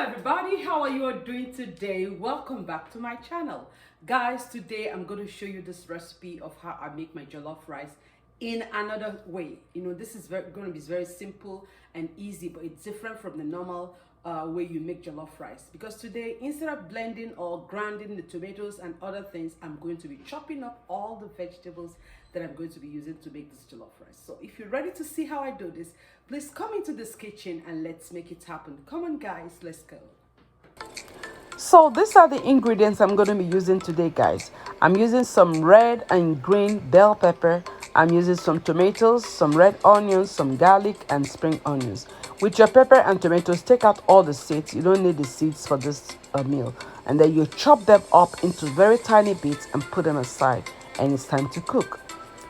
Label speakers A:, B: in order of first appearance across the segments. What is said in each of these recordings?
A: Everybody, how are you all doing today? Welcome back to my channel. Guys, today I'm going to show you this recipe of how I make my jollof rice in another way. This is going to be very simple and easy, but it's different from the normal way you make jollof rice. Because today, instead of blending or grinding the tomatoes and other things, I'm going to be chopping up all the vegetables that I'm going to be using to make this jollof rice. So if you're ready to see how I do this, please come into this kitchen and let's make it happen. Come on guys, let's go. So these are the ingredients I'm going to be using today, guys. I'm using some red and green bell pepper. I'm using some tomatoes, some red onions, some garlic, and spring onions. With your pepper and tomatoes, take out all the seeds. You don't need the seeds for this meal. And then you chop them up into very tiny bits and put them aside. And it's time to cook.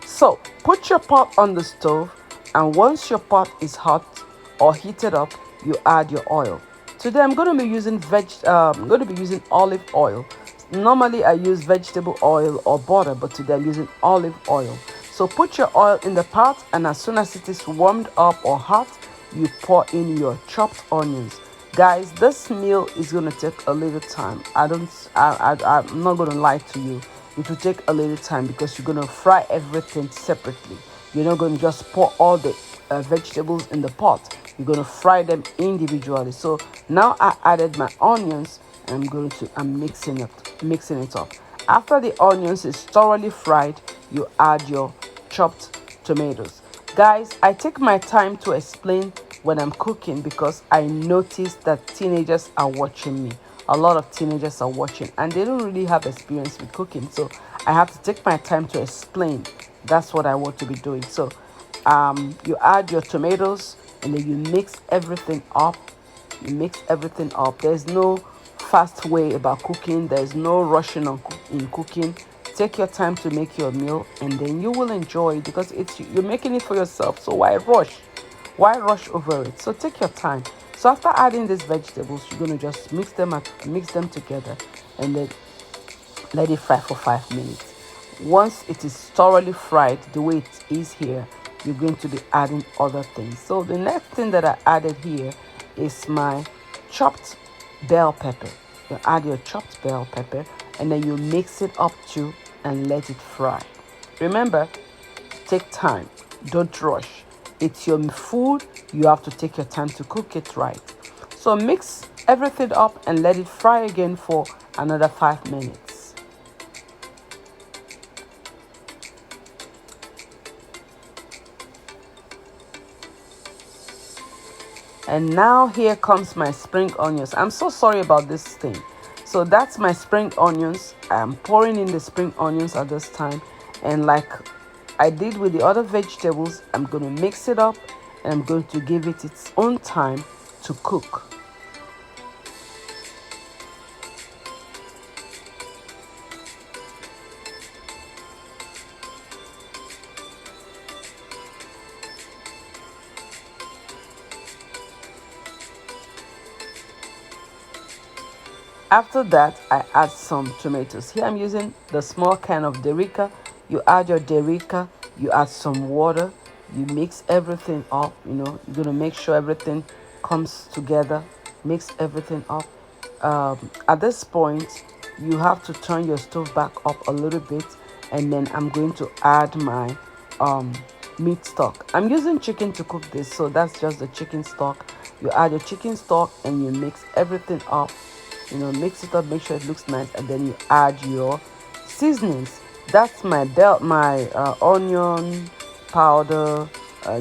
A: So put your pot on the stove, and once your pot is hot or heated up, you add your oil. Today I'm going to be using olive oil. Normally I use vegetable oil or butter, but today I'm using olive oil. So put your oil in the pot, and as soon as it is warmed up or hot, you pour in your chopped onions. Guys, this meal is going to take a little time. I'm not going to lie to you. It will take a little time because you're going to fry everything separately. You're not going to just pour all the vegetables in the pot. You're going to fry them individually. So now I added my onions, and I'm mixing it up. After the onions is thoroughly fried, you add your chopped tomatoes. Guys, I take my time to explain when I'm cooking because I notice that teenagers are watching me. A lot of teenagers are watching and they don't really have experience with cooking, so I have to take my time to explain. That's what I want to be doing. So you add your tomatoes, and then you mix everything up. There's no fast way about cooking. There's no rushing in cooking. Take your time to make your meal, and then you will enjoy it because you're making it for yourself. So why rush over it? So take your time. So after adding these vegetables, you're going to just mix them together, and then let it fry for 5 minutes. Once it is thoroughly fried the way it is here, you're going to be adding other things. So the next thing that I added here is my chopped bell pepper. You add your chopped bell pepper, and then you mix it up too and let it fry. Remember, take time. Don't rush. It's your food. You have to take your time to cook it right. So mix everything up and let it fry again for another 5 minutes. And now here comes my spring onions. I'm so sorry about this thing. So that's my spring onions. I'm pouring in the spring onions at this time. And like I did with the other vegetables, I'm going to mix it up, and I'm going to give it its own time to cook. After that, I add some tomatoes. Here I'm using the small can of Derica. You add your Derica, you add some water, you mix everything up. You're going to make sure everything comes together. Mix everything up. At this point, you have to turn your stove back up a little bit, and then I'm going to add my meat stock. I'm using chicken to cook this, so that's just the chicken stock. You add your chicken stock and you mix everything up. Mix it up, make sure it looks nice, and then you add your seasonings. That's my onion powder,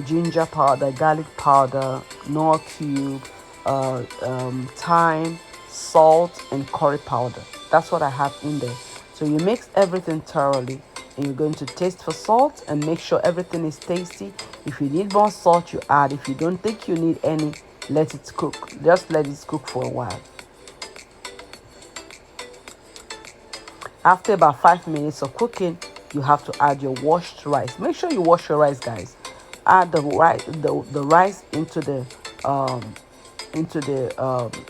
A: ginger powder, garlic powder, Knorr cube, thyme, salt, and curry powder. That's what I have in there. So you mix everything thoroughly, and you're going to taste for salt and make sure everything is tasty. If you need more salt, you add. If you don't think you need any, let it cook. Just let it cook for a while. After about 5 minutes of cooking, you have to add your washed rice. Make sure you wash your rice, guys. Add the rice into the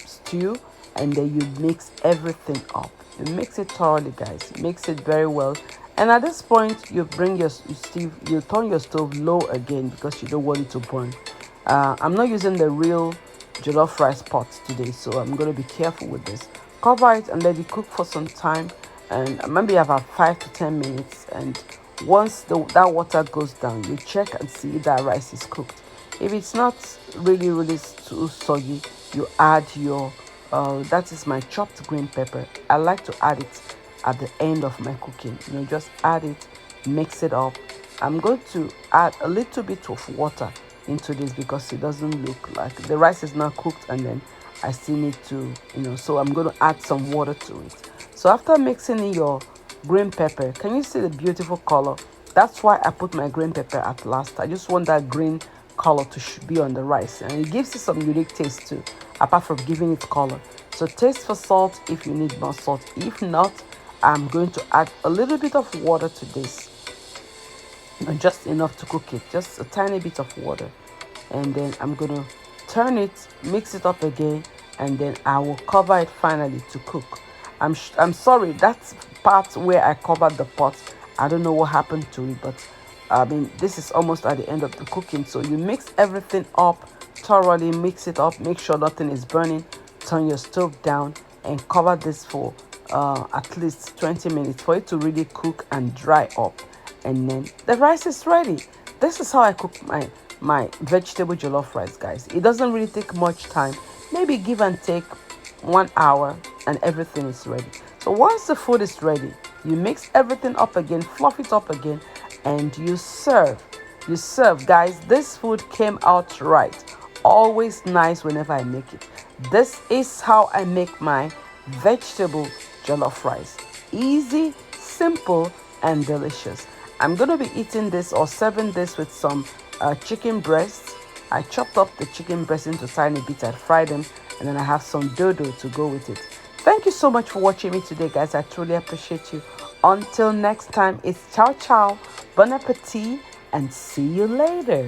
A: stew, and then you mix everything up. You mix it thoroughly, guys. Mix it very well. And at this point, you turn your stove low again because you don't want it to burn. I'm not using the real jollof rice pot today, so I'm going to be careful with this. Cover it and let it cook for some time, and maybe about 5 to 10 minutes. And once that water goes down, you check and see if that rice is cooked. If it's not really too soggy, you add your that is my chopped green pepper. I like to add it at the end of my cooking. Just add it, mix it up. I'm going to add a little bit of water into this because it doesn't look like the rice is not cooked, and then I still need to, so I'm going to add some water to it. So after mixing in your green pepper, can you see the beautiful color? That's why I put my green pepper at last. I just want that green color to be on the rice, and it gives it some unique taste too, apart from giving it color. So taste for salt if you need more salt. If not, I'm going to add a little bit of water to this, just enough to cook it, just a tiny bit of water. And then I'm going to turn it, mix it up again, and then I will cover it finally to cook. I'm sorry, that's part where I covered the pot. I don't know what happened to it, but I mean, this is almost at the end of the cooking. So you mix everything up thoroughly, mix it up, make sure nothing is burning, turn your stove down, and cover this for at least 20 minutes for it to really cook and dry up. And then the rice is ready. This is how I cook my vegetable jollof rice, guys. It doesn't really take much time, maybe give and take 1 hour, and everything is ready. So once the food is ready, you mix everything up again, fluff it up again, and you serve. Guys. This food came out right. Always nice whenever I make it. This is how I make my vegetable jollof rice. Easy, simple, and delicious. I'm going to be eating this or serving this with some chicken breasts. I chopped up the chicken breasts into tiny bits. I fried them, and then I have some dodo to go with it. Thank you so much for watching me today, guys. I truly appreciate you. Until next time, it's ciao ciao, bon appetit, and see you later.